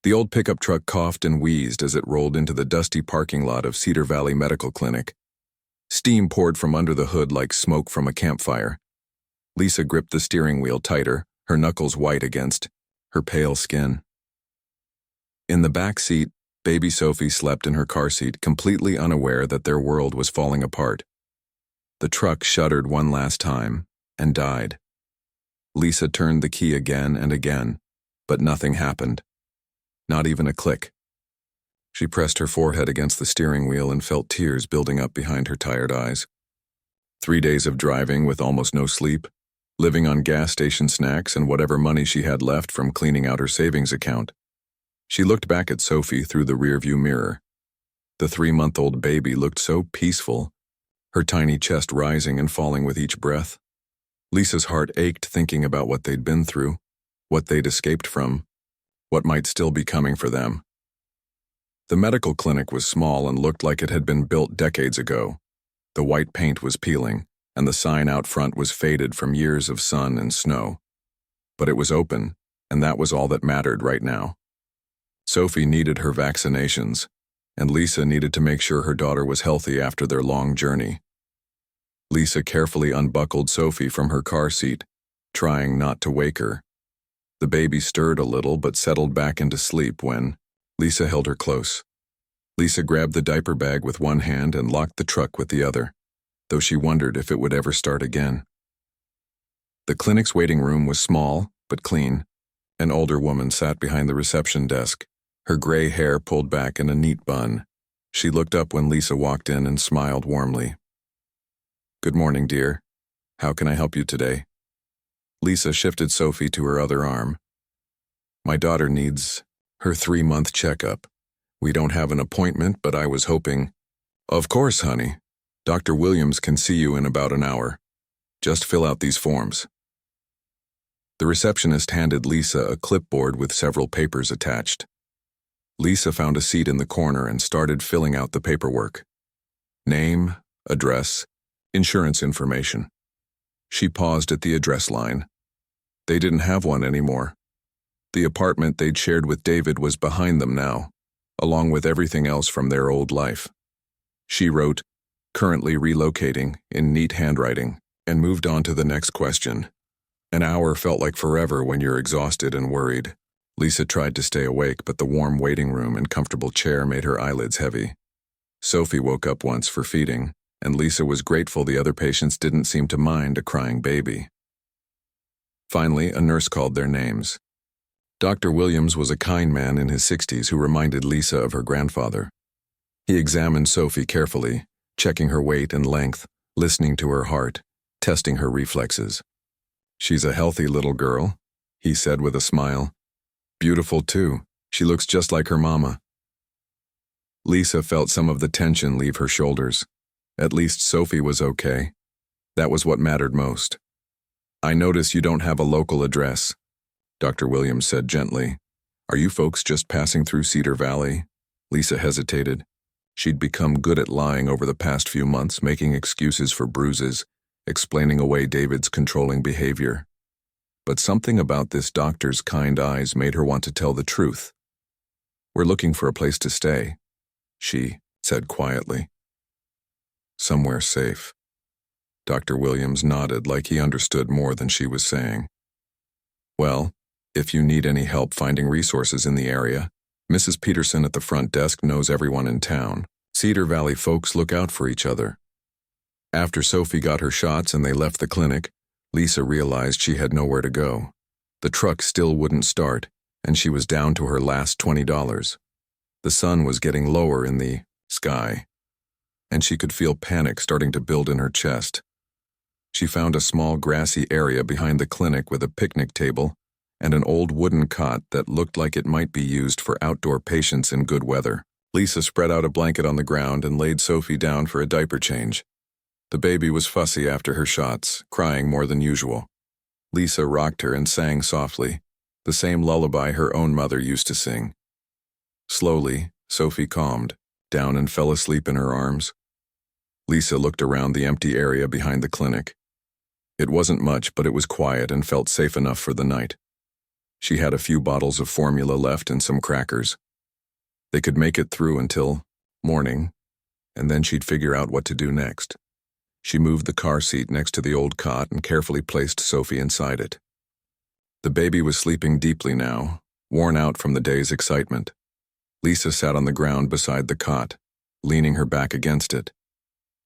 The old pickup truck coughed and wheezed as it rolled into the dusty parking lot of Cedar Valley Medical Clinic. Steam poured from under the hood like smoke from a campfire. Lisa gripped the steering wheel tighter, her knuckles white against her pale skin. In the back seat, baby Sophie slept in her car seat, completely unaware that their world was falling apart. The truck shuddered one last time and died. Lisa turned the key again and again, but nothing happened. Not even a click. She pressed her forehead against the steering wheel and felt tears building up behind her tired eyes. 3 days of driving with almost no sleep, living on gas station snacks and whatever money she had left from cleaning out her savings account. She looked back at Sophie through the rearview mirror. The 3-month-old baby looked so peaceful, her tiny chest rising and falling with each breath. Lisa's heart ached thinking about what they'd been through, what they'd escaped from, what might still be coming for them. The medical clinic was small and looked like it had been built decades ago. The white paint was peeling, and the sign out front was faded from years of sun and snow. But it was open, and that was all that mattered right now. Sophie needed her vaccinations, and Lisa needed to make sure her daughter was healthy after their long journey. Lisa carefully unbuckled Sophie from her car seat, trying not to wake her. The baby stirred a little but settled back into sleep when Lisa held her close. Lisa grabbed the diaper bag with one hand and locked the truck with the other, though she wondered if it would ever start again. The clinic's waiting room was small but clean. An older woman sat behind the reception desk, her gray hair pulled back in a neat bun. She looked up when Lisa walked in and smiled warmly. "Good morning, dear. How can I help you today?" Lisa shifted Sophie to her other arm. "My daughter needs her 3-month checkup. We don't have an appointment, but I was hoping—" "Of course, honey. Dr. Williams can see you in about an hour. Just fill out these forms." The receptionist handed Lisa a clipboard with several papers attached. Lisa found a seat in the corner and started filling out the paperwork. Name, address, insurance information. She paused at the address line. They didn't have one anymore. The apartment they'd shared with David was behind them now, along with everything else from their old life. She wrote, "Currently relocating," in neat handwriting, and moved on to the next question. An hour felt like forever when you're exhausted and worried. Lisa tried to stay awake, but the warm waiting room and comfortable chair made her eyelids heavy. Sophie woke up once for feeding, and Lisa was grateful the other patients didn't seem to mind a crying baby. Finally, a nurse called their names. Dr. Williams was a kind man in his 60s who reminded Lisa of her grandfather. He examined Sophie carefully, checking her weight and length, listening to her heart, testing her reflexes. "She's a healthy little girl," he said with a smile. "Beautiful too. She looks just like her mama." Lisa felt some of the tension leave her shoulders. At least Sophie was okay. That was what mattered most. "I notice you don't have a local address," Dr. Williams said gently. "Are you folks just passing through Cedar Valley?" Lisa hesitated. She'd become good at lying over the past few months, making excuses for bruises, explaining away David's controlling behavior. But something about this doctor's kind eyes made her want to tell the truth. "We're looking for a place to stay," she said quietly. "Somewhere safe." Dr. Williams nodded like he understood more than she was saying. "Well, if you need any help finding resources in the area, Mrs. Peterson at the front desk knows everyone in town. Cedar Valley folks look out for each other." After Sophie got her shots and they left the clinic, Lisa realized she had nowhere to go. The truck still wouldn't start, and she was down to her last $20. The sun was getting lower in the sky, and she could feel panic starting to build in her chest. She found a small grassy area behind the clinic with a picnic table and an old wooden cot that looked like it might be used for outdoor patients in good weather. Lisa spread out a blanket on the ground and laid Sophie down for a diaper change. The baby was fussy after her shots, crying more than usual. Lisa rocked her and sang softly, the same lullaby her own mother used to sing. Slowly, Sophie calmed down and fell asleep in her arms. Lisa looked around the empty area behind the clinic. It wasn't much, but it was quiet and felt safe enough for the night. She had a few bottles of formula left and some crackers. They could make it through until morning, and then she'd figure out what to do next. She moved the car seat next to the old cot and carefully placed Sophie inside it. The baby was sleeping deeply now, worn out from the day's excitement. Lisa sat on the ground beside the cot, leaning her back against it.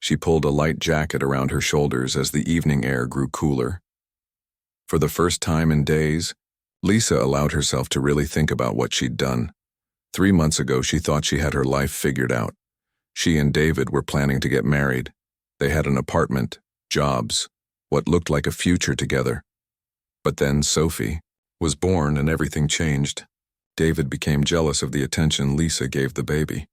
She pulled a light jacket around her shoulders as the evening air grew cooler. For the first time in days, Lisa allowed herself to really think about what she'd done. 3 months ago, she thought she had her life figured out. She and David were planning to get married. They had an apartment, jobs, what looked like a future together. But then Sophie was born and everything changed. David became jealous of the attention Lisa gave the baby.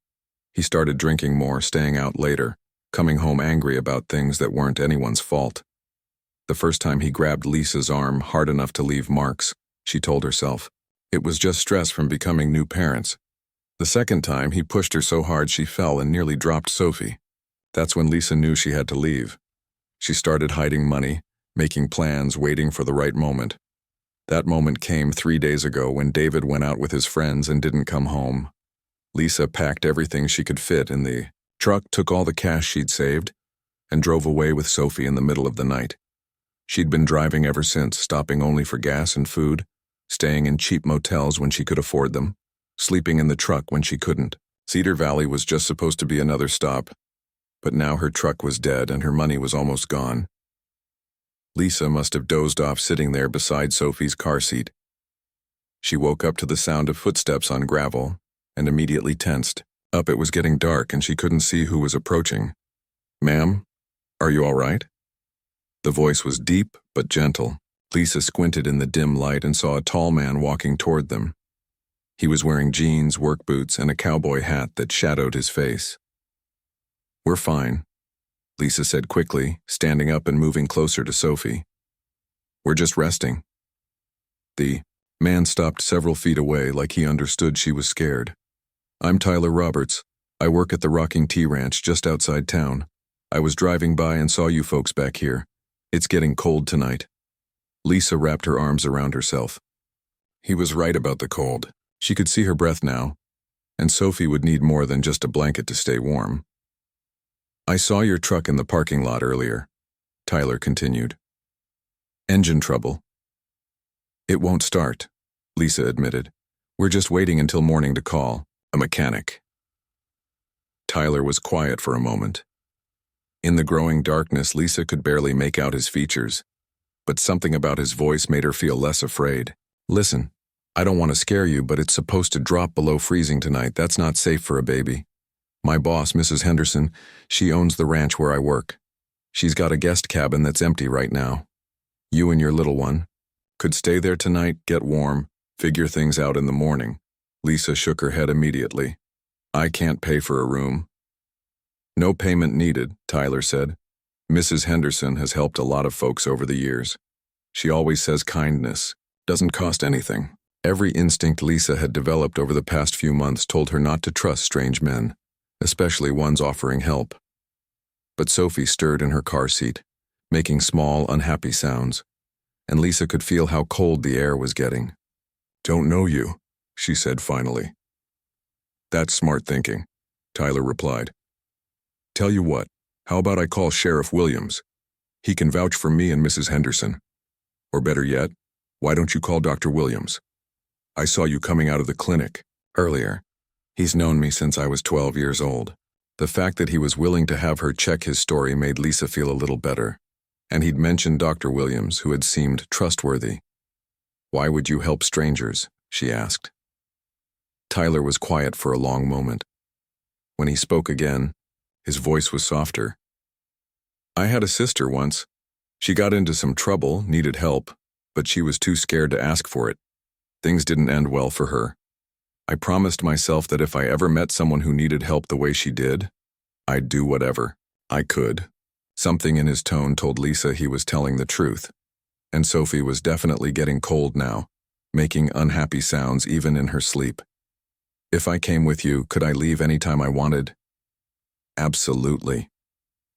He started drinking more, staying out later, coming home angry about things that weren't anyone's fault. The first time he grabbed Lisa's arm hard enough to leave marks, she told herself. It was just stress from becoming new parents. The second time, he pushed her so hard she fell and nearly dropped Sophie. That's when Lisa knew she had to leave. She started hiding money, making plans, waiting for the right moment. That moment came 3 days ago when David went out with his friends and didn't come home. Lisa packed everything she could fit in the truck, took all the cash she'd saved, and drove away with Sophie in the middle of the night. She'd been driving ever since, stopping only for gas and food, staying in cheap motels when she could afford them, sleeping in the truck when she couldn't. Cedar Valley was just supposed to be another stop, but now her truck was dead and her money was almost gone. Lisa must have dozed off sitting there beside Sophie's car seat. She woke up to the sound of footsteps on gravel and immediately tensed. Up, it was getting dark and she couldn't see who was approaching. "Ma'am, are you all right?" The voice was deep but gentle. Lisa squinted in the dim light and saw a tall man walking toward them. He was wearing jeans, work boots, and a cowboy hat that shadowed his face. "We're fine," Lisa said quickly, standing up and moving closer to Sophie. "We're just resting." The man stopped several feet away like he understood she was scared. "I'm Tyler Roberts. I work at the Rocking Tea Ranch just outside town. I was driving by and saw you folks back here. It's getting cold tonight." Lisa wrapped her arms around herself. He was right about the cold. She could see her breath now, and Sophie would need more than just a blanket to stay warm. "I saw your truck in the parking lot earlier," Tyler continued. "Engine trouble." "It won't start," Lisa admitted. "We're just waiting until morning to call a mechanic." Tyler was quiet for a moment. In the growing darkness, Lisa could barely make out his features, but something about his voice made her feel less afraid. "Listen, I don't want to scare you, but it's supposed to drop below freezing tonight. That's not safe for a baby. My boss, Mrs. Henderson, she owns the ranch where I work. She's got a guest cabin that's empty right now. You and your little one could stay there tonight, get warm, figure things out in the morning." Lisa shook her head immediately. "I can't pay for a room." "No payment needed," Tyler said. "Mrs. Henderson has helped a lot of folks over the years. She always says kindness doesn't cost anything." Every instinct Lisa had developed over the past few months told her not to trust strange men, especially ones offering help. But Sophie stirred in her car seat, making small, unhappy sounds, and Lisa could feel how cold the air was getting. "Don't know you," she said finally. "That's smart thinking," Tyler replied. "Tell you what, how about I call Sheriff Williams? He can vouch for me and Mrs. Henderson. Or better yet, why don't you call Dr. Williams? I saw you coming out of the clinic earlier. He's known me since I was 12 years old." The fact that he was willing to have her check his story made Lisa feel a little better, and he'd mentioned Dr. Williams, who had seemed trustworthy. "Why would you help strangers?" she asked. Tyler was quiet for a long moment. When he spoke again, his voice was softer. "I had a sister once. She got into some trouble, needed help, but she was too scared to ask for it. Things didn't end well for her. I promised myself that if I ever met someone who needed help the way she did, I'd do whatever I could." Something in his tone told Lisa he was telling the truth, and Sophie was definitely getting cold now, making unhappy sounds even in her sleep. "If I came with you, could I leave anytime I wanted?" "Absolutely.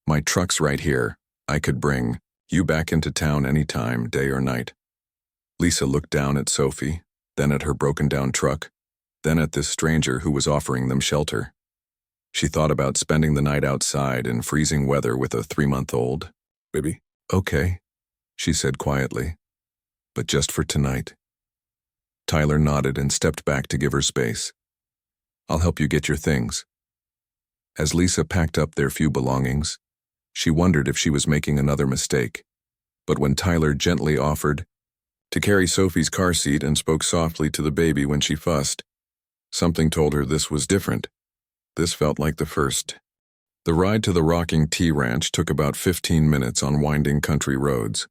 My truck's right here. I could bring you back into town anytime, day or night." Lisa looked down at Sophie, then at her broken-down truck, then at this stranger who was offering them shelter. She thought about spending the night outside in freezing weather with a 3-month-old. "Baby, okay," she said quietly, "but just for tonight." Tyler nodded and stepped back to give her space. "I'll help you get your things." As Lisa packed up their few belongings, she wondered if she was making another mistake. But when Tyler gently offered to carry Sophie's car seat and spoke softly to the baby when she fussed, something told her this was different. This felt like the first. The ride to the rocking tea ranch took about 15 minutes on winding country roads.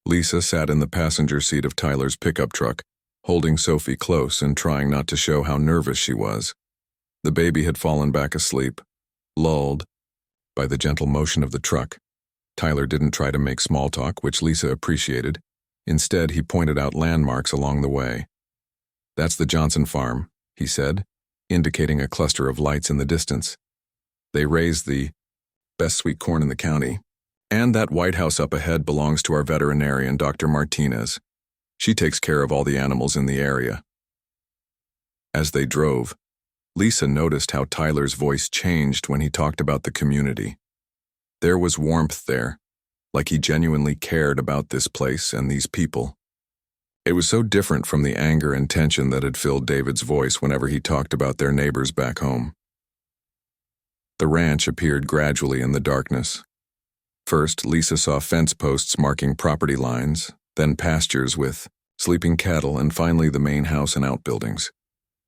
Lisa sat in the passenger seat of Tyler's pickup truck, holding Sophie close and trying not to show how nervous she was. The baby had fallen back asleep, lulled by the gentle motion of the truck. Tyler didn't try to make small talk, which Lisa appreciated. Instead, he pointed out landmarks along the way. "That's the Johnson farm," he said, indicating a cluster of lights in the distance. "They raise the best sweet corn in the county. And that White House up ahead belongs to our veterinarian, Dr. Martinez. She takes care of all the animals in the area." As they drove, Lisa noticed how Tyler's voice changed when he talked about the community. There was warmth there, like he genuinely cared about this place and these people. It was so different from the anger and tension that had filled David's voice whenever he talked about their neighbors back home. The ranch appeared gradually in the darkness. First, Lisa saw fence posts marking property lines, then pastures with sleeping cattle, and finally the main house and outbuildings.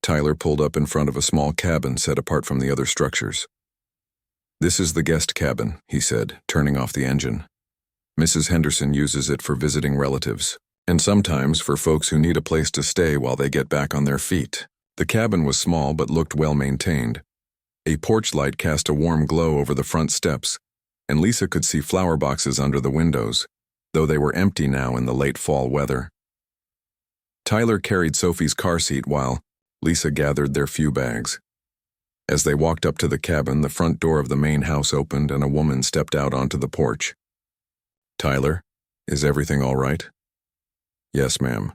Tyler pulled up in front of a small cabin set apart from the other structures. "This is the guest cabin," he said, turning off the engine. "Mrs. Henderson uses it for visiting relatives, and sometimes for folks who need a place to stay while they get back on their feet." The cabin was small but looked well maintained. A porch light cast a warm glow over the front steps, and Lisa could see flower boxes under the windows, though they were empty now in the late fall weather. Tyler carried Sophie's car seat while Lisa gathered their few bags. As they walked up to the cabin, the front door of the main house opened and a woman stepped out onto the porch. "Tyler, is everything all right?" "Yes, ma'am.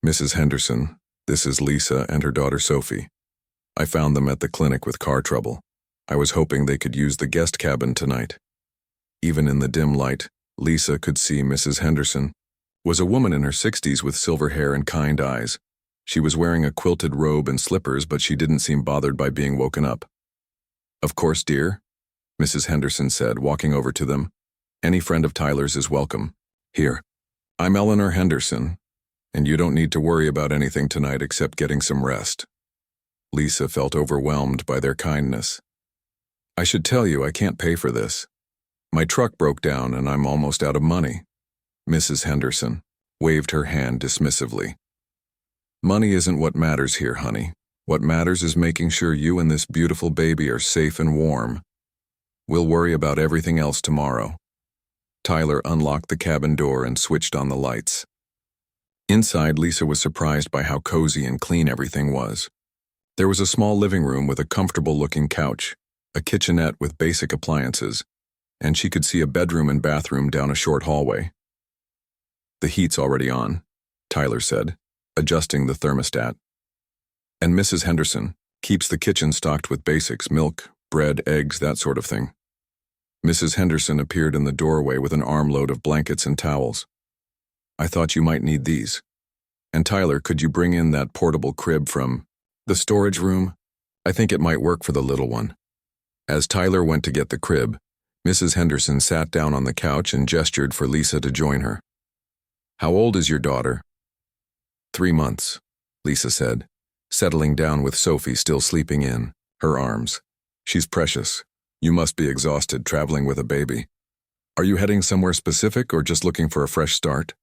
Mrs. Henderson, this is Lisa and her daughter Sophie. I found them at the clinic with car trouble. I was hoping they could use the guest cabin tonight." Even in the dim light, Lisa could see Mrs. Henderson was a woman in her 60s with silver hair and kind eyes. She was wearing a quilted robe and slippers, but she didn't seem bothered by being woken up. "Of course, dear," Mrs. Henderson said, walking over to them. "Any friend of Tyler's is welcome. Here, I'm Eleanor Henderson, and you don't need to worry about anything tonight except getting some rest." Lisa felt overwhelmed by their kindness. "I should tell you I can't pay for this. My truck broke down and I'm almost out of money." Mrs. Henderson waved her hand dismissively. "Money isn't what matters here, honey. What matters is making sure you and this beautiful baby are safe and warm. We'll worry about everything else tomorrow." Tyler unlocked the cabin door and switched on the lights. Inside, Lisa was surprised by how cozy and clean everything was. There was a small living room with a comfortable-looking couch, a kitchenette with basic appliances, and she could see a bedroom and bathroom down a short hallway. "The heat's already on," Tyler said, adjusting the thermostat. "And Mrs. Henderson keeps the kitchen stocked with basics, milk, bread, eggs, that sort of thing." Mrs. Henderson appeared in the doorway with an armload of blankets and towels. "I thought you might need these. And Tyler, could you bring in that portable crib from the storage room? I think it might work for the little one." As Tyler went to get the crib, Mrs. Henderson sat down on the couch and gestured for Lisa to join her. "How old is your daughter?" 3 months, Lisa said, settling down with Sophie still sleeping in her arms. "She's precious. You must be exhausted traveling with a baby. Are you heading somewhere specific or just looking for a fresh start?"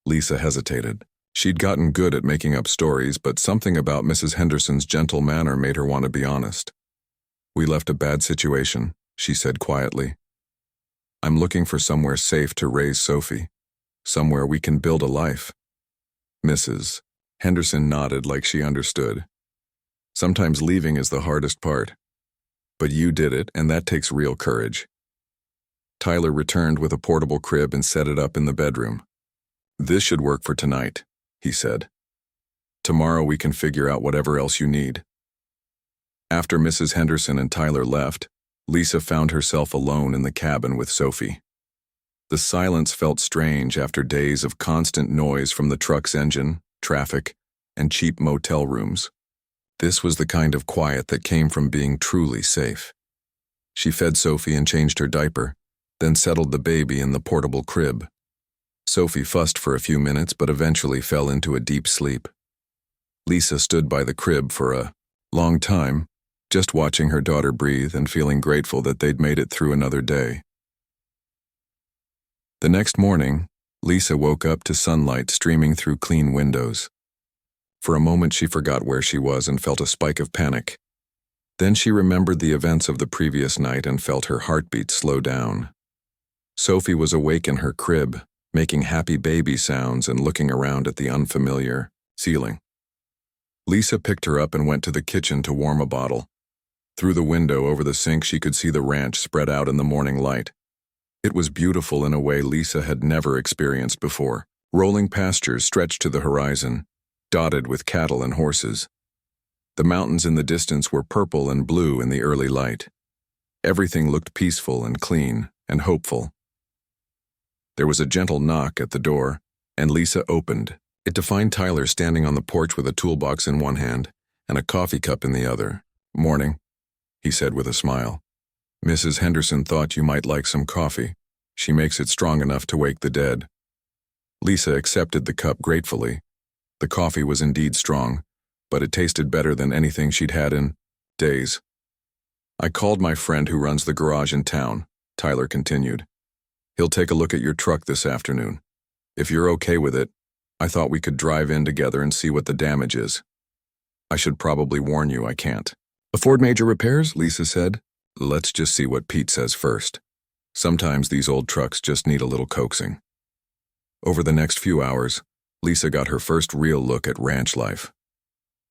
Lisa hesitated. She'd gotten good at making up stories, but something about Mrs. Henderson's gentle manner made her want to be honest. "We left a bad situation," she said quietly. "I'm looking for somewhere safe to raise Sophie, somewhere we can build a life." Mrs. Henderson nodded like she understood. "Sometimes leaving is the hardest part. But you did it, and that takes real courage." Tyler returned with a portable crib and set it up in the bedroom. "This should work for tonight," he said. Tomorrow we can figure out whatever else you need." After Mrs. Henderson and Tyler left, Lisa found herself alone in the cabin with Sophie. The silence felt strange after days of constant noise from the truck's engine, traffic, and cheap motel rooms. This was the kind of quiet that came from being truly safe. She fed Sophie and changed her diaper, then settled the baby in the portable crib. Sophie fussed for a few minutes but eventually fell into a deep sleep. Lisa stood by the crib for a long time, just watching her daughter breathe and feeling grateful that they'd made it through another day. The next morning, Lisa woke up to sunlight streaming through clean windows. For a moment she forgot where she was and felt a spike of panic. Then she remembered the events of the previous night and felt her heartbeat slow down. Sophie was awake in her crib, making happy baby sounds and looking around at the unfamiliar ceiling. Lisa picked her up and went to the kitchen to warm a bottle. Through the window over the sink she could see the ranch spread out in the morning light. It was beautiful in a way Lisa had never experienced before. Rolling pastures stretched to the horizon, dotted with cattle and horses. The mountains in the distance were purple and blue in the early light. Everything looked peaceful and clean and hopeful. There was a gentle knock at the door, and Lisa opened. It to find Tyler standing on the porch with a toolbox in one hand and a coffee cup in the other. "Morning," he said with a smile. "Mrs. Henderson thought you might like some coffee. She makes it strong enough to wake the dead." Lisa accepted the cup gratefully. The coffee was indeed strong, but it tasted better than anything she'd had in days. "I called my friend who runs the garage in town," Tyler continued. "He'll take a look at your truck this afternoon. If you're okay with it, I thought we could drive in together and see what the damage is. I should probably warn you I can't afford major repairs," Lisa said. "Let's just see what Pete says first. Sometimes these old trucks just need a little coaxing." Over the next few hours, Lisa got her first real look at ranch life.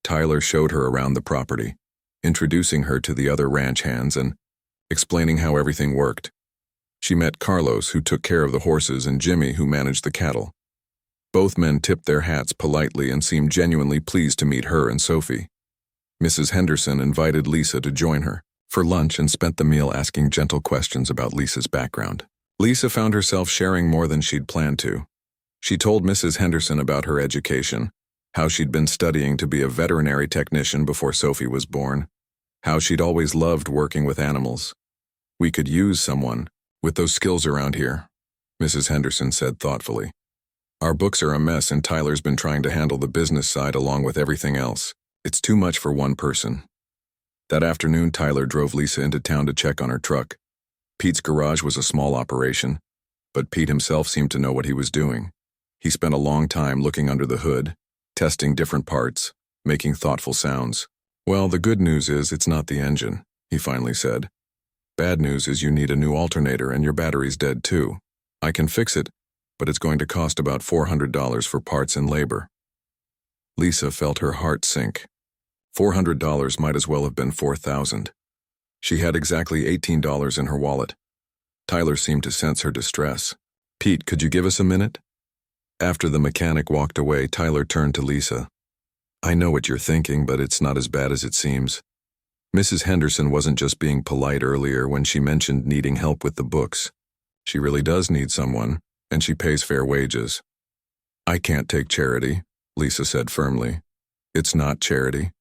Tyler showed her around the property, introducing her to the other ranch hands and explaining how everything worked. She met Carlos, who took care of the horses, and Jimmy, who managed the cattle. Both men tipped their hats politely and seemed genuinely pleased to meet her and Sophie. Mrs. Henderson invited Lisa to join her for lunch and spent the meal asking gentle questions about Lisa's background. Lisa found herself sharing more than she'd planned to. She told Mrs. Henderson about her education, how she'd been studying to be a veterinary technician before Sophie was born, how she'd always loved working with animals. "We could use someone with those skills around here," Mrs. Henderson said thoughtfully. "Our books are a mess and Tyler's been trying to handle the business side along with everything else. It's too much for one person." That afternoon, Tyler drove Lisa into town to check on her truck. Pete's garage was a small operation, but Pete himself seemed to know what he was doing. He spent a long time looking under the hood, testing different parts, making thoughtful sounds. "Well, the good news is it's not the engine," he finally said. "Bad news is you need a new alternator and your battery's dead too. I can fix it, but it's going to cost about $400 for parts and labor." Lisa felt her heart sink. $400 might as well have been $4,000. She had exactly $18 in her wallet. Tyler seemed to sense her distress. "Pete, could you give us a minute?" After the mechanic walked away, Tyler turned to Lisa. "I know what you're thinking, but it's not as bad as it seems. Mrs. Henderson wasn't just being polite earlier when she mentioned needing help with the books. She really does need someone, and she pays fair wages." "I can't take charity," Lisa said firmly. "It's not charity.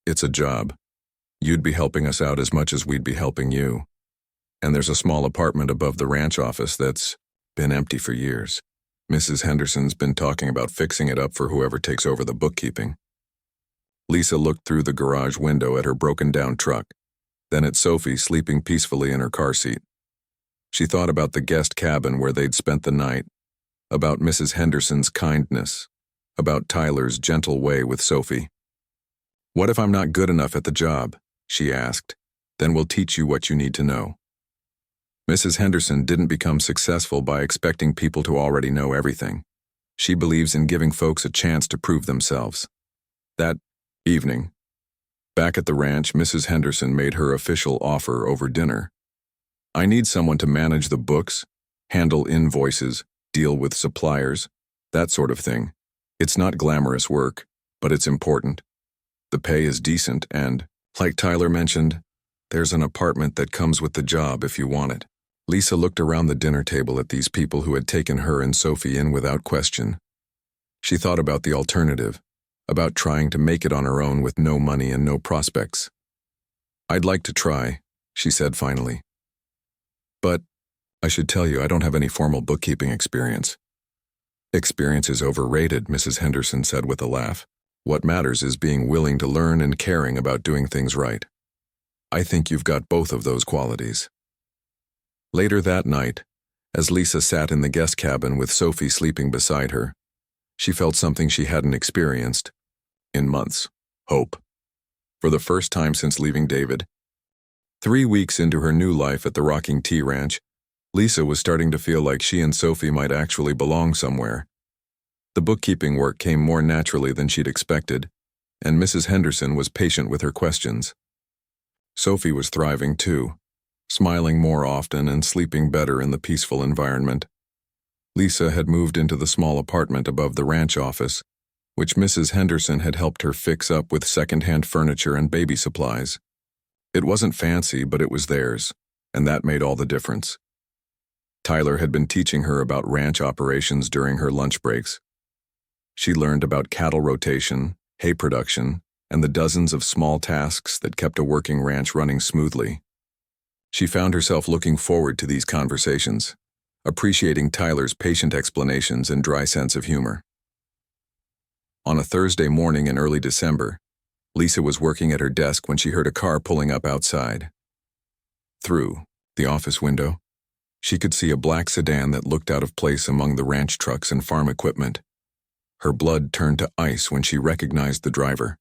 It's a job. You'd be helping us out as much as we'd be helping you. And there's a small apartment above the ranch office that's been empty for years. Mrs. Henderson's been talking about fixing it up for whoever takes over the bookkeeping." Lisa looked through the garage window at her broken-down truck, then at Sophie sleeping peacefully in her car seat. She thought about the guest cabin where they'd spent the night, about Mrs. Henderson's kindness, about Tyler's gentle way with Sophie. "What if I'm not good enough at the job?" she asked. "Then we'll teach you what you need to know." Mrs. Henderson didn't become successful by expecting people to already know everything. She believes in giving folks a chance to prove themselves. That evening, back at the ranch, Mrs. Henderson made her official offer over dinner. "I need someone to manage the books, handle invoices, deal with suppliers, that sort of thing. It's not glamorous work, But it's important. The pay is decent and, like Tyler mentioned, there's an apartment that comes with the job if you want it. Lisa looked around the dinner table at these people who had taken her and Sophie in without question. She thought about the alternative, about trying to make it on her own with no money and no prospects. "I'd like to try," she said finally. "But I should tell you I don't have any formal bookkeeping experience." "Experience is overrated," Mrs. Henderson said with a laugh. "What matters is being willing to learn and caring about doing things right. I think you've got both of those qualities." Later that night, as Lisa sat in the guest cabin with Sophie sleeping beside her, she felt something she hadn't experienced in months: hope. For the first time since leaving David. 3 weeks into her new life at the Rocking Tea Ranch, Lisa was starting to feel like she and Sophie might actually belong somewhere. The bookkeeping work came more naturally than she'd expected, and Mrs. Henderson was patient with her questions. Sophie was thriving too, smiling more often and sleeping better in the peaceful environment. Lisa had moved into the small apartment above the ranch office, which Mrs. Henderson had helped her fix up with second-hand furniture and baby supplies. It wasn't fancy, but it was theirs, and that made all the difference. Tyler had been teaching her about ranch operations during her lunch breaks. She learned about cattle rotation, hay production, and the dozens of small tasks that kept a working ranch running smoothly. She found herself looking forward to these conversations, appreciating Tyler's patient explanations and dry sense of humor. On a Thursday morning in early December, Lisa was working at her desk when she heard a car pulling up outside. Through the office window, she could see a black sedan that looked out of place among the ranch trucks and farm equipment. Her blood turned to ice when she recognized the driver.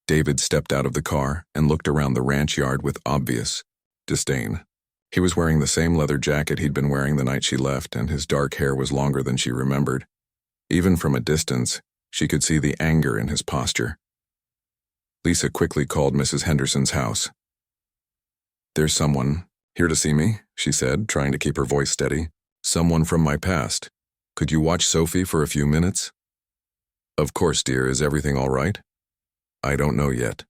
David stepped out of the car and looked around the ranch yard with obvious disdain. He was wearing the same leather jacket he'd been wearing the night she left, and his dark hair was longer than she remembered. Even from a distance, she could see the anger in his posture. Lisa quickly called Mrs. Henderson's house. "There's someone here to see me," she said, trying to keep her voice steady. "Someone from my past. Could you watch Sophie for a few minutes?" "Of course, dear. Is everything all right?" "I don't know yet."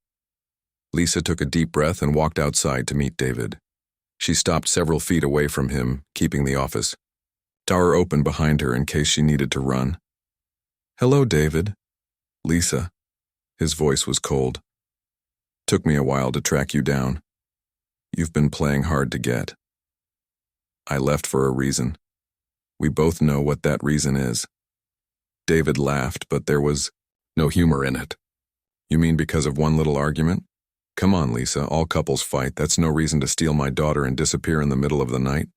Lisa took a deep breath and walked outside to meet David. She stopped several feet away from him, keeping the office door open behind her in case she needed to run. "Hello, David." "Lisa." His voice was cold. "Took me a while to track you down. You've been playing hard to get. I left for a reason. We both know what that reason is." David laughed, but there was no humor in it. "You mean because of one little argument? Come on, Lisa, all couples fight. That's no reason to steal my daughter and disappear in the middle of the night."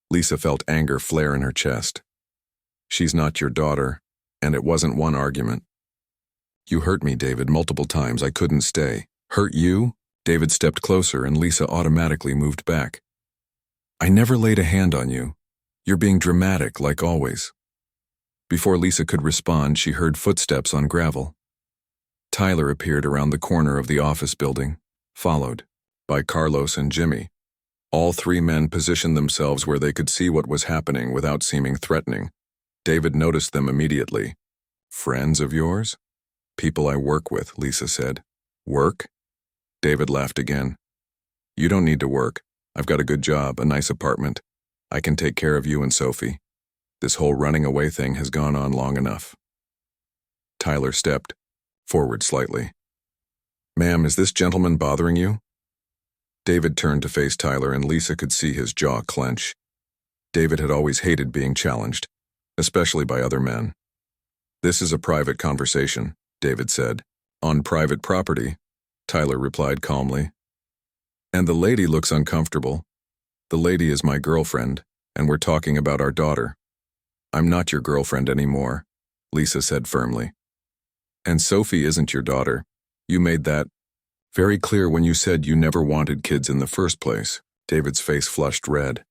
Lisa felt anger flare in her chest. "She's not your daughter, and it wasn't one argument." "You hurt me, David, multiple times. I couldn't stay." "Hurt you?" David stepped closer and Lisa automatically moved back. "I never laid a hand on you. You're being dramatic, like always." Before Lisa could respond, she heard footsteps on gravel. Tyler appeared around the corner of the office building, followed by Carlos and Jimmy. All three men positioned themselves where they could see what was happening without seeming threatening. David noticed them immediately. "Friends of yours?" "People I work with," Lisa said. "Work?" David laughed again. "You don't need to work. I've got a good job, a nice apartment. I can take care of you and Sophie. This whole running away thing has gone on long enough." Tyler stepped forward slightly. "Ma'am, is this gentleman bothering you?" David turned to face Tyler and Lisa could see his jaw clench. David had always hated being challenged, especially by other men. "This is a private conversation," David said. "On private property," Tyler replied calmly. "And the lady looks uncomfortable. The lady is my girlfriend, and we're talking about our daughter." "I'm not your girlfriend anymore," Lisa said firmly. "And Sophie isn't your daughter. You made that very clear when you said you never wanted kids in the first place." David's face flushed red.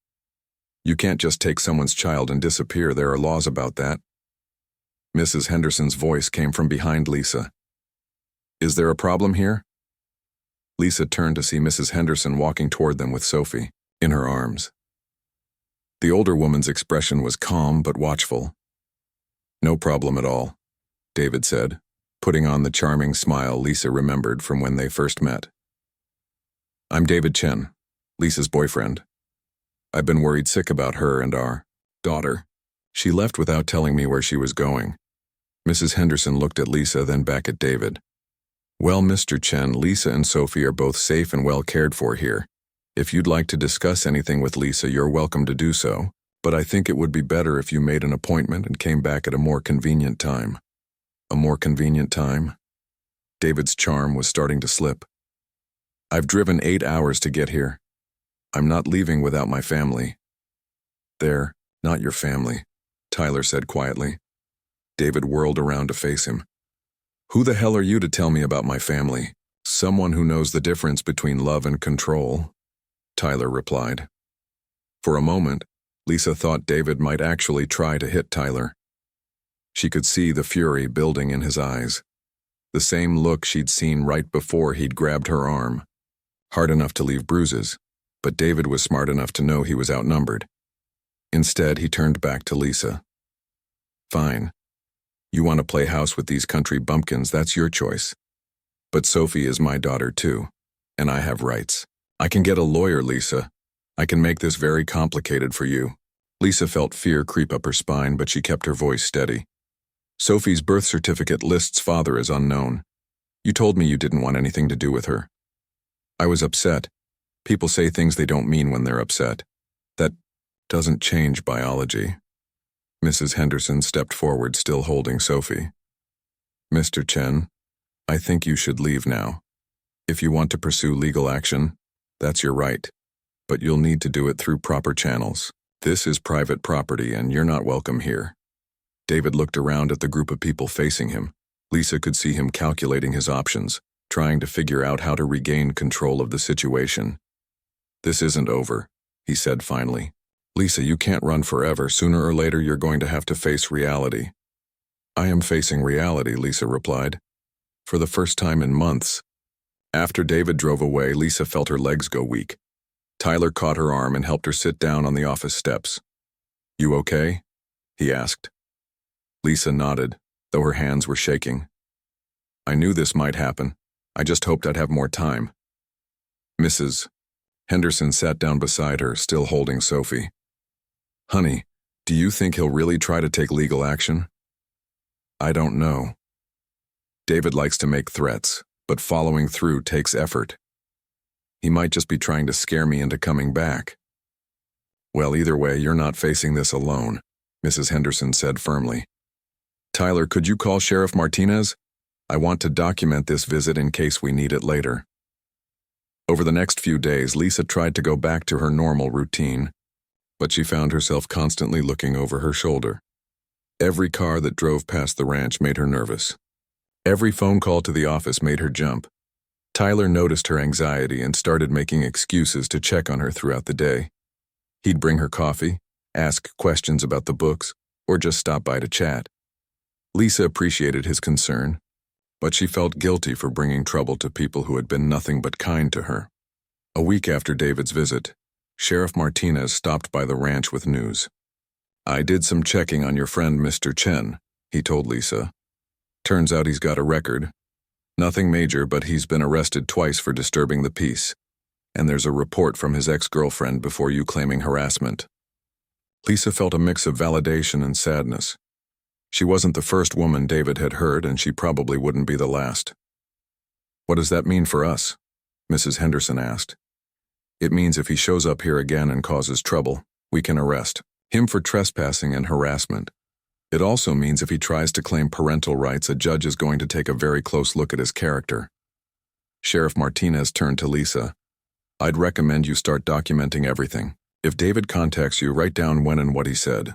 "You can't just take someone's child and disappear. There are laws about that." Mrs. Henderson's voice came from behind Lisa. "Is there a problem here?" Lisa turned to see Mrs. Henderson walking toward them with Sophie in her arms. The older woman's expression was calm but watchful. "No problem at all," David said, putting on the charming smile Lisa remembered from when they first met. "I'm David Chen, Lisa's boyfriend. I've been worried sick about her and our daughter. She left without telling me where she was going." Mrs. Henderson looked at Lisa, then back at David. "Well, Mr. Chen, Lisa and Sophie are both safe and well cared for here. If you'd like to discuss anything with Lisa, you're welcome to do so, but I think it would be better if you made an appointment and came back at a more convenient time." A more convenient time? David's charm was starting to slip. "I've driven 8 hours to get here. I'm not leaving without my family." "They're not your family," Tyler said quietly. David whirled around to face him. "Who the hell are you to tell me about my family?" "Someone who knows the difference between love and control," Tyler replied. For a moment, Lisa thought David might actually try to hit Tyler. She could see the fury building in his eyes. The same look she'd seen right before he'd grabbed her arm. Hard enough to leave bruises, but David was smart enough to know he was outnumbered. Instead, he turned back to Lisa. "Fine. You want to play house with these country bumpkins, that's your choice. But Sophie is my daughter too, and I have rights. I can get a lawyer, Lisa. I can make this very complicated for you." Lisa felt fear creep up her spine, but she kept her voice steady. "Sophie's birth certificate lists father as unknown. You told me you didn't want anything to do with her. I was upset. People say things they don't mean when they're upset. That doesn't change biology." Mrs. Henderson stepped forward, still holding Sophie. "Mr. Chen, I think you should leave now. If you want to pursue legal action, that's your right, but you'll need to do it through proper channels. This is private property and you're not welcome here." David looked around at the group of people facing him. Lisa could see him calculating his options, trying to figure out how to regain control of the situation. "This isn't over," he said finally. "Lisa, you can't run forever. Sooner or later you're going to have to face reality." "I am facing reality," Lisa replied. "For the first time in months." After David drove away, Lisa felt her legs go weak. Tyler caught her arm and helped her sit down on the office steps. "You okay?" he asked. Lisa nodded, though her hands were shaking. "I knew this might happen. I just hoped I'd have more time." Mrs. Henderson sat down beside her, still holding Sophie. "Honey, do you think he'll really try to take legal action?" "I don't know. David likes to make threats, but following through takes effort. He might just be trying to scare me into coming back." "Well, either way, you're not facing this alone," Mrs. Henderson said firmly. "Tyler, could you call Sheriff Martinez? I want to document this visit in case we need it later." Over the next few days, Lisa tried to go back to her normal routine, but she found herself constantly looking over her shoulder. Every car that drove past the ranch made her nervous. Every phone call to the office made her jump. Tyler noticed her anxiety and started making excuses to check on her throughout the day. He'd bring her coffee, ask questions about the books, or just stop by to chat. Lisa appreciated his concern, but she felt guilty for bringing trouble to people who had been nothing but kind to her. A week after David's visit, Sheriff Martinez stopped by the ranch with news. "I did some checking on your friend Mr. Chen," he told Lisa. "Turns out he's got a record. Nothing major, but he's been arrested twice for disturbing the peace. And there's a report from his ex-girlfriend before you claiming harassment." Lisa felt a mix of validation and sadness. She wasn't the first woman David had heard, and she probably wouldn't be the last. "What does that mean for us?" Mrs. Henderson asked. "It means if he shows up here again and causes trouble, we can arrest him for trespassing and harassment. It also means if he tries to claim parental rights, a judge is going to take a very close look at his character." Sheriff Martinez turned to Lisa. "I'd recommend you start documenting everything. If David contacts you, write down when and what he said.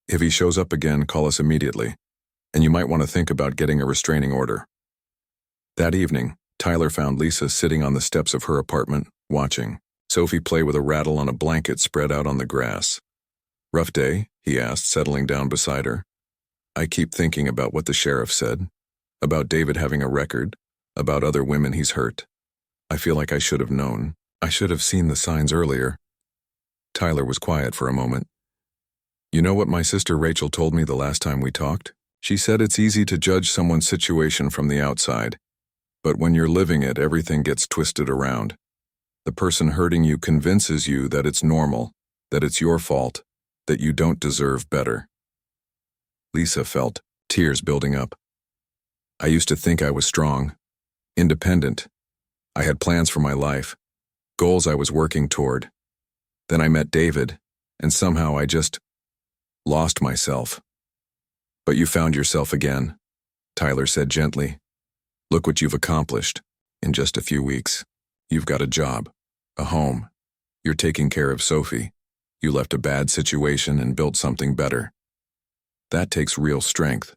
If he shows up again, call us immediately, and you might want to think about getting a restraining order." That evening, Tyler found Lisa sitting on the steps of her apartment, watching Sophie play with a rattle on a blanket spread out on the grass. "Rough day?" he asked, settling down beside her. "I keep thinking about what the sheriff said, about David having a record, about other women he's hurt. I feel like I should have known. I should have seen the signs earlier." Tyler was quiet for a moment. "You know what my sister Rachel told me the last time we talked?" She said it's easy to judge someone's situation from the outside, but when you're living it, everything gets twisted around. The person hurting you convinces you that it's normal, that it's your fault, that you don't deserve better. Lisa felt tears building up. I used to think I was strong, independent. I had plans for my life, goals I was working toward. Then I met David, and somehow I just lost myself. But you found yourself again, Tyler said gently. Look what you've accomplished in just a few weeks. You've got a job, a home. You're taking care of Sophie. You left a bad situation and built something better. That takes real strength.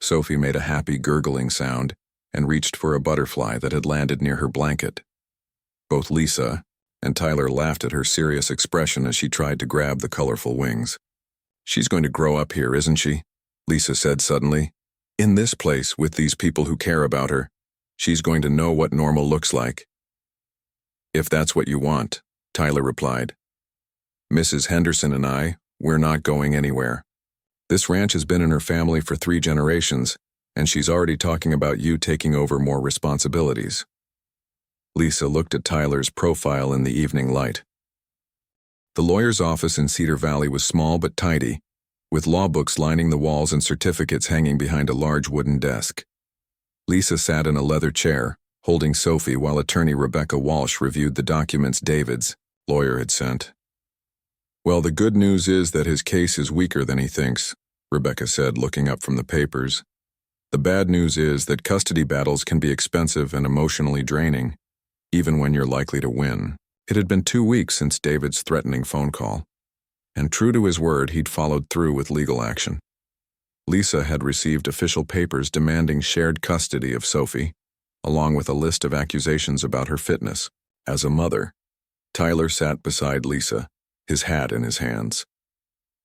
Sophie made a happy gurgling sound and reached for a butterfly that had landed near her blanket. Both Lisa and Tyler laughed at her serious expression as she tried to grab the colorful wings. She's going to grow up here, isn't she? Lisa said suddenly. In this place, with these people who care about her, she's going to know what normal looks like. If that's what you want, Tyler replied. Mrs. Henderson and we're not going anywhere. This ranch has been in her family for 3 generations, and she's already talking about you taking over more responsibilities. Lisa looked at Tyler's profile in the evening light. The lawyer's office in Cedar Valley was small but tidy, with law books lining the walls and certificates hanging behind a large wooden desk. Lisa sat in a leather chair, holding Sophie while attorney Rebecca Walsh reviewed the documents David's lawyer had sent. Well, the good news is that his case is weaker than he thinks, Rebecca said, looking up from the papers. The bad news is that custody battles can be expensive and emotionally draining, even when you're likely to win. It had been 2 weeks since David's threatening phone call, and true to his word, he'd followed through with legal action. Lisa had received official papers demanding shared custody of Sophie, along with a list of accusations about her fitness as a mother. Tyler sat beside Lisa, his hat in his hands.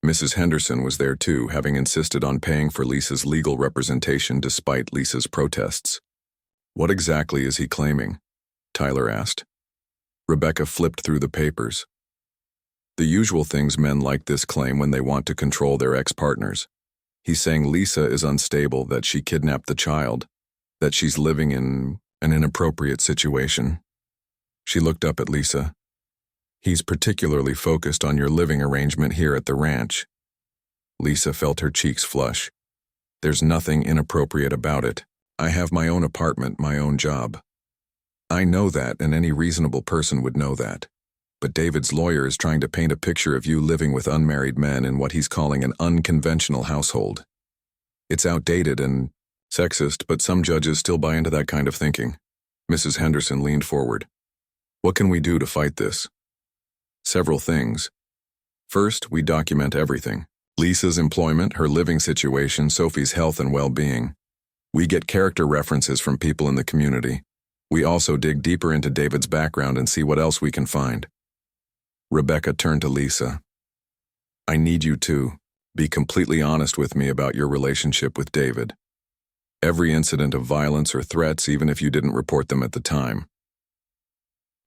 Mrs. Henderson was there too, having insisted on paying for Lisa's legal representation despite Lisa's protests. What exactly is he claiming? Tyler asked. Rebecca flipped through the papers. The usual things men like this claim when they want to control their ex-partners. He's saying Lisa is unstable, that she kidnapped the child, that she's living in an inappropriate situation. She looked up at Lisa. He's particularly focused on your living arrangement here at the ranch. Lisa felt her cheeks flush. There's nothing inappropriate about it. I have my own apartment, my own job. I know that, and any reasonable person would know that. But David's lawyer is trying to paint a picture of you living with unmarried men in what he's calling an unconventional household. It's outdated and sexist, but some judges still buy into that kind of thinking. Mrs. Henderson leaned forward. What can we do to fight this? Several things. First, we document everything. Lisa's employment, her living situation, Sophie's health and well-being. We get character references from people in the community. We also dig deeper into David's background and see what else we can find. Rebecca turned to Lisa. I need you to be completely honest with me about your relationship with David. Every incident of violence or threats, even if you didn't report them at the time.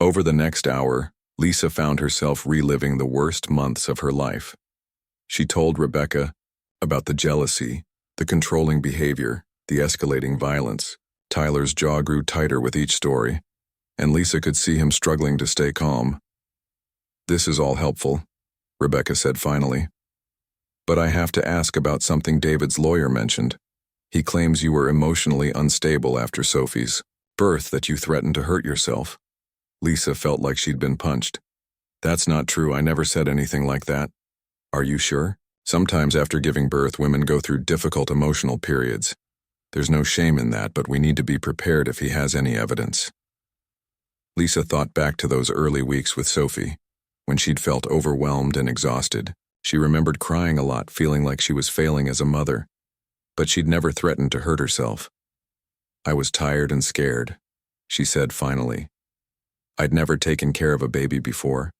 Over the next hour, Lisa found herself reliving the worst months of her life. She told Rebecca about the jealousy, the controlling behavior, the escalating violence. Tyler's jaw grew tighter with each story, and Lisa could see him struggling to stay calm. This is all helpful, Rebecca said finally. But I have to ask about something David's lawyer mentioned. He claims you were emotionally unstable after Sophie's birth, that you threatened to hurt yourself. Lisa felt like she'd been punched. That's not true. I never said anything like that. Are you sure? Sometimes after giving birth, women go through difficult emotional periods. There's no shame in that, but we need to be prepared if he has any evidence. Lisa thought back to those early weeks with Sophie, when she'd felt overwhelmed and exhausted. She remembered crying a lot, feeling like she was failing as a mother, but she'd never threatened to hurt herself. I was tired and scared, she said finally. I'd never taken care of a baby before,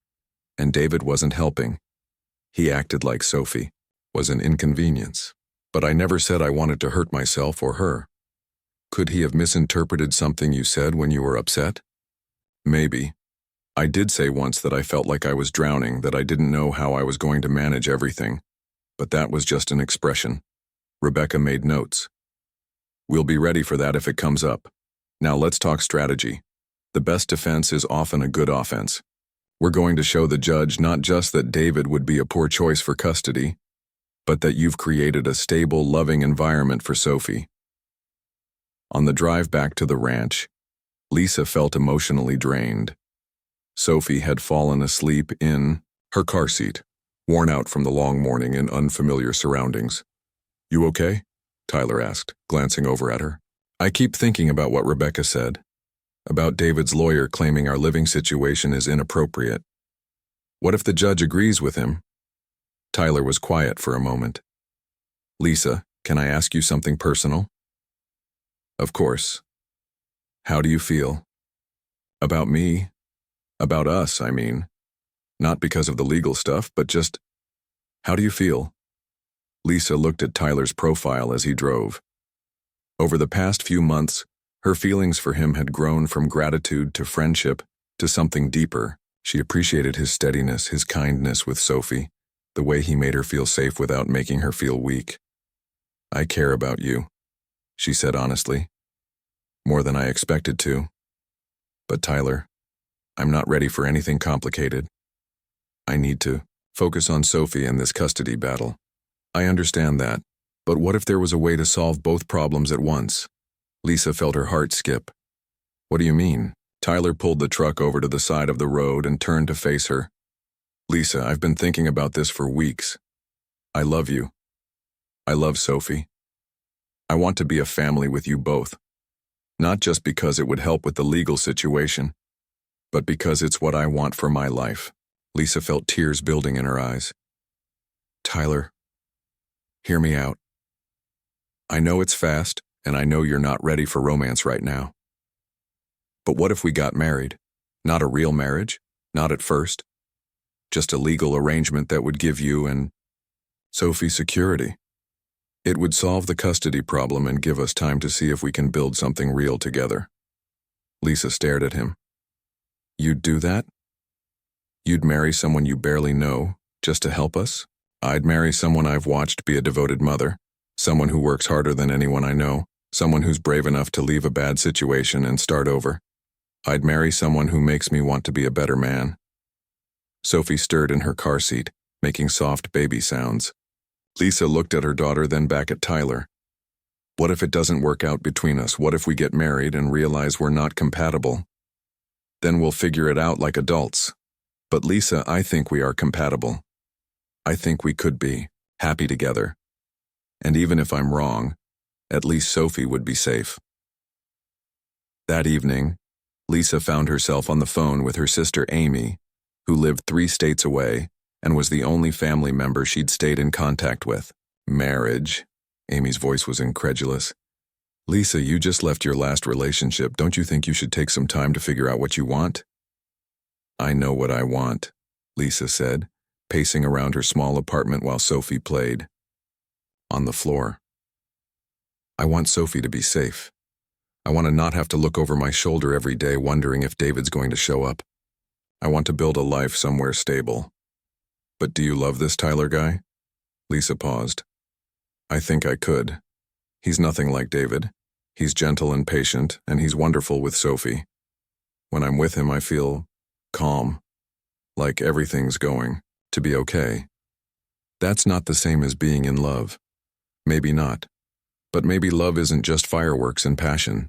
and David wasn't helping. He acted like Sophie was an inconvenience. But I never said I wanted to hurt myself or her. Could he have misinterpreted something you said when you were upset? Maybe. I did say once that I felt like I was drowning, that I didn't know how I was going to manage everything. But that was just an expression. Rebecca made notes. We'll be ready for that if it comes up. Now let's talk strategy. The best defense is often a good offense. We're going to show the judge not just that David would be a poor choice for custody, but that you've created a stable, loving environment for Sophie. On the drive back to the ranch, Lisa felt emotionally drained. Sophie had fallen asleep in her car seat, worn out from the long morning in unfamiliar surroundings. "You okay?" Tyler asked, glancing over at her. "I keep thinking about what Rebecca said, about David's lawyer claiming our living situation is inappropriate. What if the judge agrees with him?" Tyler was quiet for a moment. "Lisa, can I ask you something personal?" "Of course. How do you feel?" "About me? About us, I mean. Not because of the legal stuff, but just, how do you feel?" Lisa looked at Tyler's profile as he drove. Over the past few months, her feelings for him had grown from gratitude to friendship to something deeper. She appreciated his steadiness, his kindness with Sophie, the way he made her feel safe without making her feel weak. "I care about you," she said honestly. "More than I expected to. But Tyler, I'm not ready for anything complicated. I need to focus on Sophie and this custody battle. I understand that, but what if there was a way to solve both problems at once?" Lisa felt her heart skip. "What do you mean?" Tyler pulled the truck over to the side of the road and turned to face her. "Lisa, I've been thinking about this for weeks. I love you. I love Sophie. I want to be a family with you both. Not just because it would help with the legal situation, but because it's what I want for my life." Lisa felt tears building in her eyes. "Tyler, hear me out. I know it's fast, and I know you're not ready for romance right now. But what if we got married? Not a real marriage, not at first. Just a legal arrangement that would give you and Sophie security. It would solve the custody problem and give us time to see if we can build something real together." Lisa stared at him. "You'd do that? You'd marry someone you barely know, just to help us?" "I'd marry someone I've watched be a devoted mother, someone who works harder than anyone I know, someone who's brave enough to leave a bad situation and start over. I'd marry someone who makes me want to be a better man." Sophie stirred in her car seat, making soft baby sounds. Lisa looked at her daughter, then back at Tyler. "What if it doesn't work out between us? What if we get married and realize we're not compatible? Then we'll figure it out like adults." "But Lisa, I think we are compatible. I think we could be happy together. And even if I'm wrong, at least Sophie would be safe." That evening, Lisa found herself on the phone with her sister Amy, who lived 3 states away and was the only family member she'd stayed in contact with. "Marriage?" Amy's voice was incredulous. "Lisa, you just left your last relationship. Don't you think you should take some time to figure out what you want?" "I know what I want," Lisa said, pacing around her small apartment while Sophie played on the floor. "I want Sophie to be safe. I want to not have to look over my shoulder every day wondering if David's going to show up. I want to build a life somewhere stable." "But do you love this Tyler guy?" Lisa paused. "I think I could. He's nothing like David. He's gentle and patient, and he's wonderful with Sophie. When I'm with him, I feel calm, like everything's going to be okay. That's not the same as being in love. Maybe not. But maybe love isn't just fireworks and passion.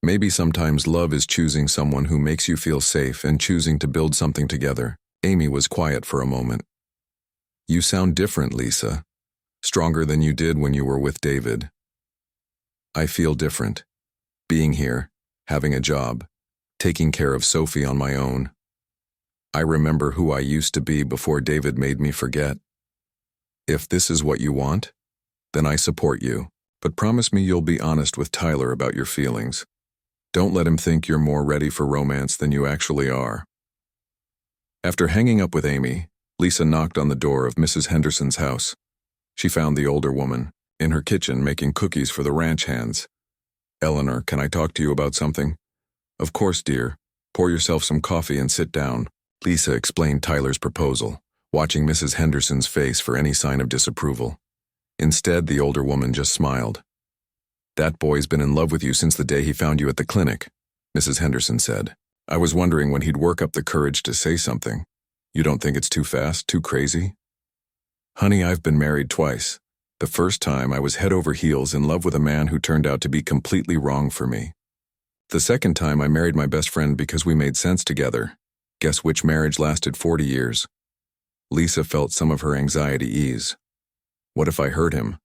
Maybe sometimes love is choosing someone who makes you feel safe and choosing to build something together." Amy was quiet for a moment. "You sound different, Lisa. Stronger than you did when you were with David." "I feel different. Being here, having a job, taking care of Sophie on my own. I remember who I used to be before David made me forget. If this is what you want, then I support you. But promise me you'll be honest with Tyler about your feelings. Don't let him think you're more ready for romance than you actually are." After hanging up with Amy, Lisa knocked on the door of Mrs. Henderson's house. She found the older woman in her kitchen making cookies for the ranch hands. "Eleanor, can I talk to you about something?" "Of course, dear. Pour yourself some coffee and sit down." Lisa explained Tyler's proposal, watching Mrs. Henderson's face for any sign of disapproval. Instead, the older woman just smiled. "That boy's been in love with you since the day he found you at the clinic," Mrs. Henderson said. "I was wondering when he'd work up the courage to say something. You don't think it's too fast, too crazy?" "Honey, I've been married twice. The first time I was head over heels in love with a man who turned out to be completely wrong for me. The second time I married my best friend because we made sense together. Guess which marriage lasted 40 years? Lisa felt some of her anxiety ease. What if I hurt him?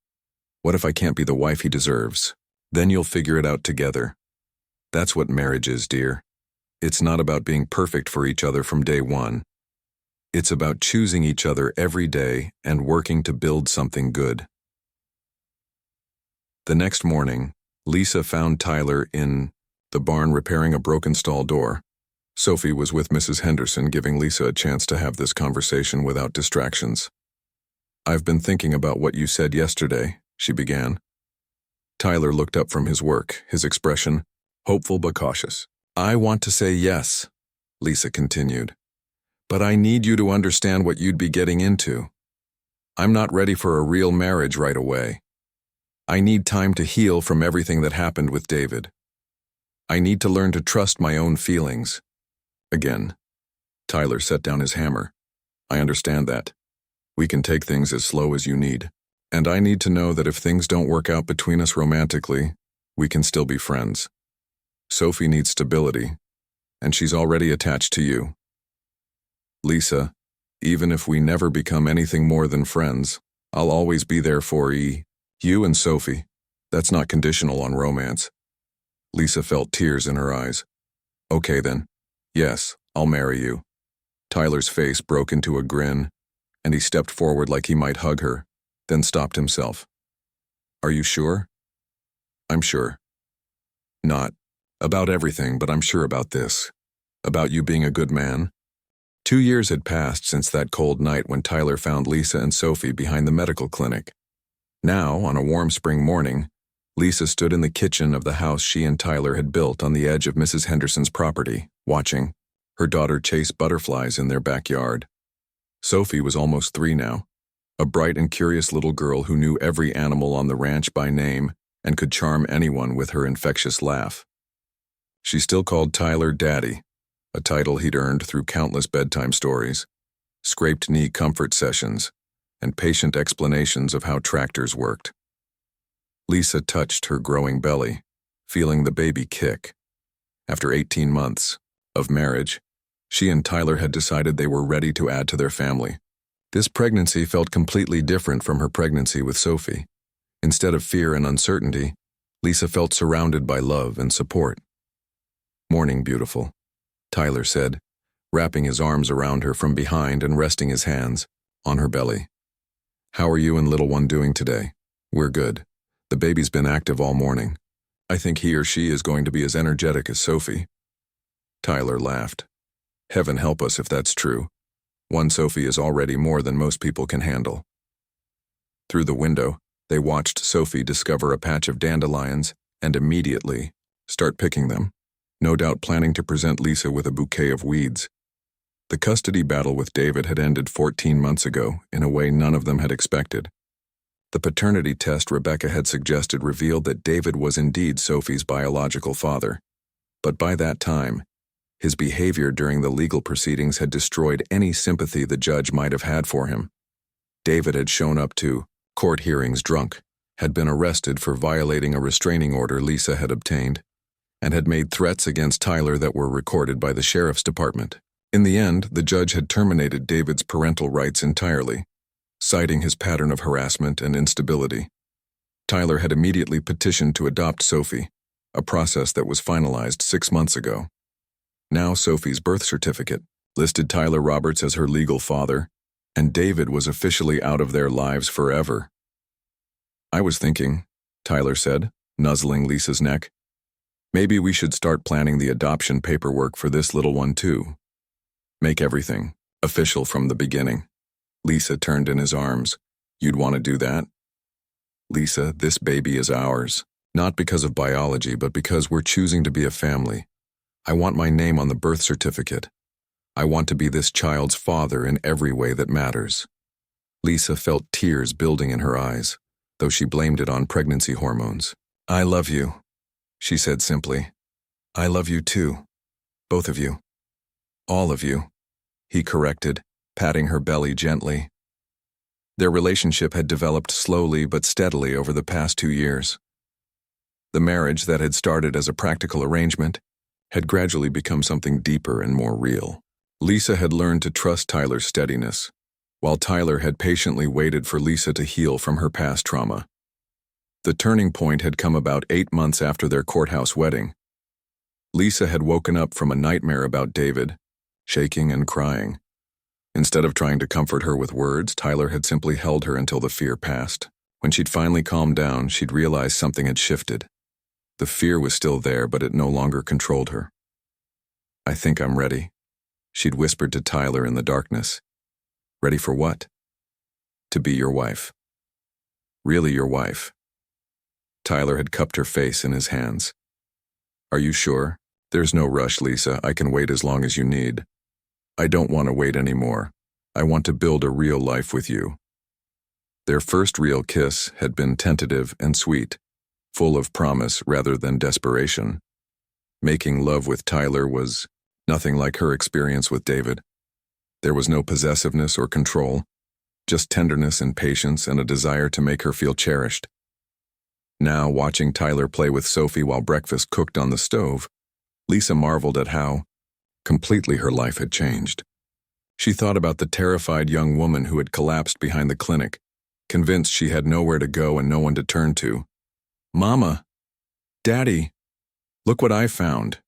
What if I can't be the wife he deserves? Then you'll figure it out together. That's what marriage is, dear. It's not about being perfect for each other from day one. It's about choosing each other every day and working to build something good." The next morning, Lisa found Tyler in the barn repairing a broken stall door. Sophie was with Mrs. Henderson, giving Lisa a chance to have this conversation without distractions. "I've been thinking about what you said yesterday," she began. Tyler looked up from his work, his expression hopeful but cautious. "I want to say yes," Lisa continued, "but I need you to understand what you'd be getting into. I'm not ready for a real marriage right away. I need time to heal from everything that happened with David. I need to learn to trust my own feelings." Again, Tyler set down his hammer. "I understand that. We can take things as slow as you need. And I need to know that if things don't work out between us romantically, we can still be friends. Sophie needs stability, and she's already attached to you. Lisa, even if we never become anything more than friends, I'll always be there for you and Sophie. That's not conditional on romance." Lisa felt tears in her eyes. "Okay then. Yes, I'll marry you." Tyler's face broke into a grin, and he stepped forward like he might hug her, then stopped himself. "Are you sure?" "I'm sure. Not about everything, but I'm sure about this. About you being a good man." 2 years had passed since that cold night when Tyler found Lisa and Sophie behind the medical clinic. Now, on a warm spring morning, Lisa stood in the kitchen of the house she and Tyler had built on the edge of Mrs. Henderson's property, watching her daughter chase butterflies in their backyard. Sophie was almost 3 now, a bright and curious little girl who knew every animal on the ranch by name and could charm anyone with her infectious laugh. She still called Tyler Daddy, a title he'd earned through countless bedtime stories, scraped knee comfort sessions, and patient explanations of how tractors worked. Lisa touched her growing belly, feeling the baby kick. After 18 months of marriage, she and Tyler had decided they were ready to add to their family. This pregnancy felt completely different from her pregnancy with Sophie. Instead of fear and uncertainty, Lisa felt surrounded by love and support. "Morning, beautiful," Tyler said, wrapping his arms around her from behind and resting his hands on her belly. "How are you and little one doing today?" "We're good. The baby's been active all morning. I think he or she is going to be as energetic as Sophie." Tyler laughed. "Heaven help us if that's true. One Sophie is already more than most people can handle." Through the window, they watched Sophie discover a patch of dandelions and immediately start picking them, no doubt planning to present Lisa with a bouquet of weeds. The custody battle with David had ended 14 months ago in a way none of them had expected. The paternity test Rebecca had suggested revealed that David was indeed Sophie's biological father. But by that time, his behavior during the legal proceedings had destroyed any sympathy the judge might have had for him. David had shown up to court hearings drunk, had been arrested for violating a restraining order Lisa had obtained, and had made threats against Tyler that were recorded by the sheriff's department. In the end, the judge had terminated David's parental rights entirely, citing his pattern of harassment and instability. Tyler had immediately petitioned to adopt Sophie, a process that was finalized 6 months ago. Now Sophie's birth certificate listed Tyler Roberts as her legal father, and David was officially out of their lives forever. "I was thinking," Tyler said, nuzzling Lisa's neck, "maybe we should start planning the adoption paperwork for this little one too. Make everything official from the beginning." Lisa turned in his arms. "You'd want to do that?" "Lisa, this baby is ours, not because of biology, but because we're choosing to be a family. I want my name on the birth certificate. I want to be this child's father in every way that matters." Lisa felt tears building in her eyes. though she blamed it on pregnancy hormones. "I love you," she said simply. "I love you too. Both of you. All of you," he corrected, patting her belly gently. Their relationship had developed slowly but steadily over the past 2 years. The marriage that had started as a practical arrangement had gradually become something deeper and more real. Lisa had learned to trust Tyler's steadiness, while Tyler had patiently waited for Lisa to heal from her past trauma. The turning point had come about 8 months after their courthouse wedding. Lisa had woken up from a nightmare about David, shaking and crying. Instead of trying to comfort her with words, Tyler had simply held her until the fear passed. When she'd finally calmed down, she'd realized something had shifted. The fear was still there, but it no longer controlled her. "I think I'm ready," she'd whispered to Tyler in the darkness. "Ready for what?" "To be your wife. Really your wife." Tyler had cupped her face in his hands. "Are you sure? There's no rush, Lisa. I can wait as long as you need. I don't want to wait anymore. I want to build a real life with you." Their first real kiss had been tentative and sweet, full of promise rather than desperation. Making love with Tyler was nothing like her experience with David. There was no possessiveness or control, just tenderness and patience and a desire to make her feel cherished. Now, watching Tyler play with Sophie while breakfast cooked on the stove, Lisa marveled at how completely her life had changed. She thought about the terrified young woman who had collapsed behind the clinic, convinced she had nowhere to go and no one to turn to. "Mama! Daddy! Look what I found!"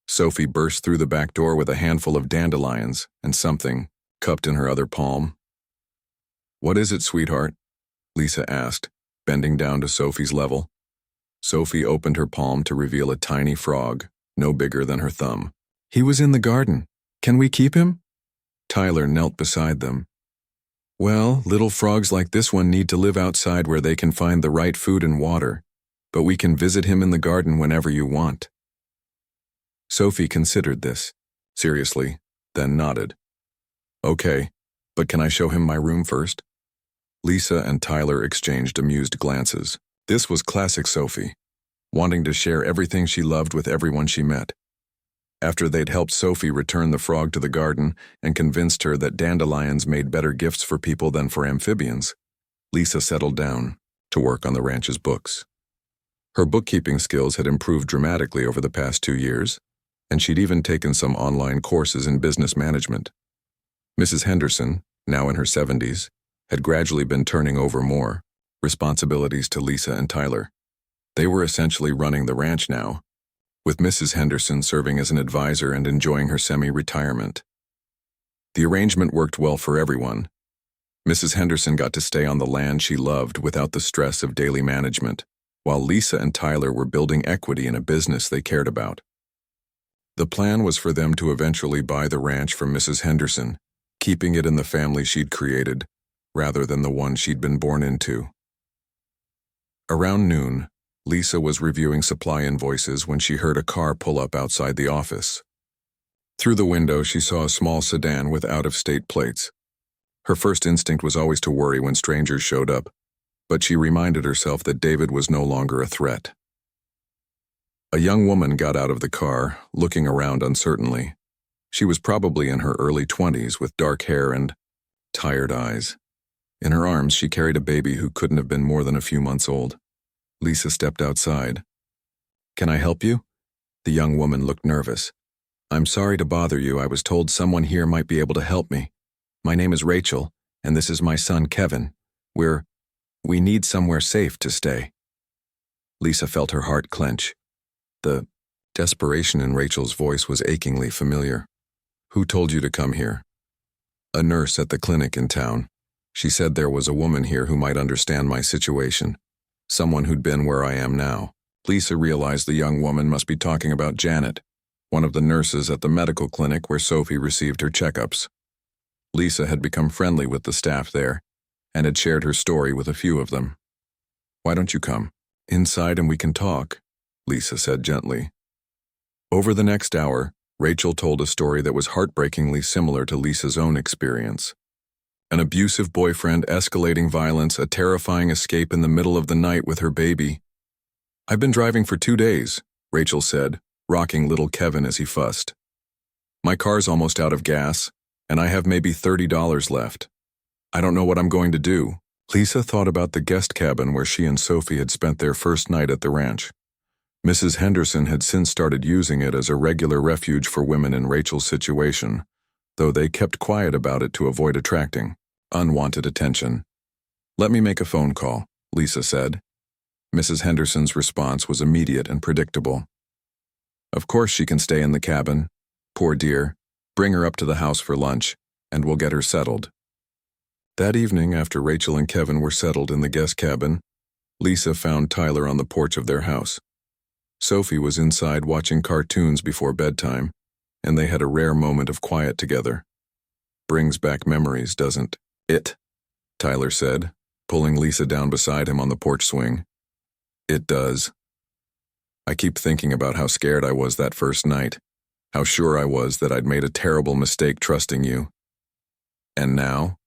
Sophie burst through the back door with a handful of dandelions and something cupped in her other palm. "What is it, sweetheart?" Lisa asked, bending down to Sophie's level. Sophie opened her palm to reveal a tiny frog, no bigger than her thumb. "He was in the garden. Can we keep him?" Tyler knelt beside them. "Well, little frogs like this one need to live outside where they can find the right food and water, but we can visit him in the garden whenever you want." Sophie considered this, seriously, then nodded. "Okay, but can I show him my room first?" Lisa and Tyler exchanged amused glances. This was classic Sophie, wanting to share everything she loved with everyone she met. After they'd helped Sophie return the frog to the garden and convinced her that dandelions made better gifts for people than for amphibians, Lisa settled down to work on the ranch's books. Her bookkeeping skills had improved dramatically over the past 2 years, and she'd even taken some online courses in business management. Mrs. Henderson, now in her 70s, had gradually been turning over more responsibilities to Lisa and Tyler. They were essentially running the ranch now, with Mrs. Henderson serving as an advisor and enjoying her semi-retirement. The arrangement worked well for everyone. Mrs. Henderson got to stay on the land she loved without the stress of daily management, while Lisa and Tyler were building equity in a business they cared about. The plan was for them to eventually buy the ranch from Mrs. Henderson, keeping it in the family she'd created, rather than the one she'd been born into. Around noon, Lisa was reviewing supply invoices when she heard a car pull up outside the office. Through the window, she saw a small sedan with out-of-state plates. Her first instinct was always to worry when strangers showed up, but she reminded herself that David was no longer a threat. A young woman got out of the car, looking around uncertainly. She was probably in her early 20s with dark hair and tired eyes. In her arms, she carried a baby who couldn't have been more than a few months old. Lisa stepped outside. "Can I help you?" The young woman looked nervous. "I'm sorry to bother you. I was told someone here might be able to help me. My name is Rachel, and this is my son, Kevin. We need somewhere safe to stay." Lisa felt her heart clench. The desperation in Rachel's voice was achingly familiar. "Who told you to come here?" "A nurse at the clinic in town. She said there was a woman here who might understand my situation. Someone who'd been where I am now." Lisa realized the young woman must be talking about Janet, one of the nurses at the medical clinic where Sophie received her checkups. Lisa had become friendly with the staff there, and had shared her story with a few of them. "Why don't you come inside and we can talk?" Lisa said gently. Over the next hour, Rachel told a story that was heartbreakingly similar to Lisa's own experience. An abusive boyfriend, escalating violence, a terrifying escape in the middle of the night with her baby. "I've been driving for 2 days," Rachel said, rocking little Kevin as he fussed. "My car's almost out of gas, and I have maybe $30 left. I don't know what I'm going to do." Lisa thought about the guest cabin where she and Sophie had spent their first night at the ranch. Mrs. Henderson had since started using it as a regular refuge for women in Rachel's situation, though they kept quiet about it to avoid attracting unwanted attention. "Let me make a phone call," Lisa said. Mrs. Henderson's response was immediate and predictable. "Of course she can stay in the cabin. Poor dear. Bring her up to the house for lunch, and we'll get her settled." That evening, after Rachel and Kevin were settled in the guest cabin, Lisa found Tyler on the porch of their house. Sophie was inside watching cartoons before bedtime, and they had a rare moment of quiet together. "Brings back memories, doesn't it?" Tyler said, pulling Lisa down beside him on the porch swing. "It does. I keep thinking about how scared I was that first night, how sure I was that I'd made a terrible mistake trusting you. And now?"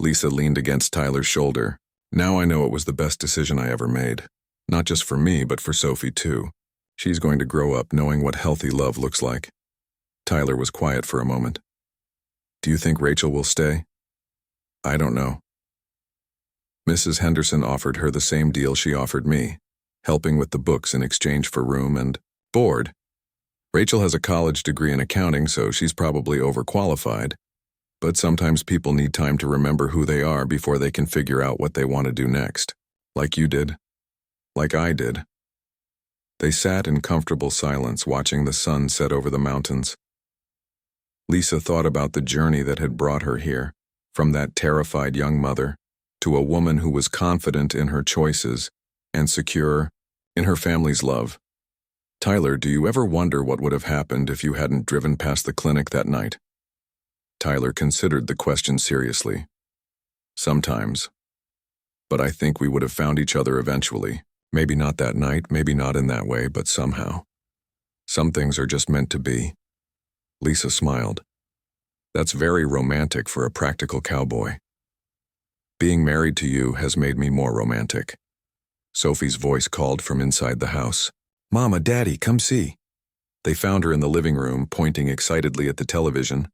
Lisa leaned against Tyler's shoulder. "Now I know it was the best decision I ever made. Not just for me, but for Sophie too. She's going to grow up knowing what healthy love looks like." Tyler was quiet for a moment. "Do you think Rachel will stay?" "I don't know." Mrs. Henderson offered her the same deal she offered me, helping with the books in exchange for room and board. Rachel has a college degree in accounting, so she's probably overqualified, but sometimes people need time to remember who they are before they can figure out what they want to do next. Like you did. Like I did. They sat in comfortable silence, watching the sun set over the mountains. Lisa thought about the journey that had brought her here, from that terrified young mother to a woman who was confident in her choices and secure in her family's love. "Tyler, do you ever wonder what would have happened if you hadn't driven past the clinic that night?" Tyler considered the question seriously. "Sometimes. But I think we would have found each other eventually. Maybe not that night, maybe not in that way, but somehow. Some things are just meant to be." Lisa smiled. "That's very romantic for a practical cowboy." "Being married to you has made me more romantic." Sophie's voice called from inside the house. "Mama, Daddy, come see." They found her in the living room, pointing excitedly at the television.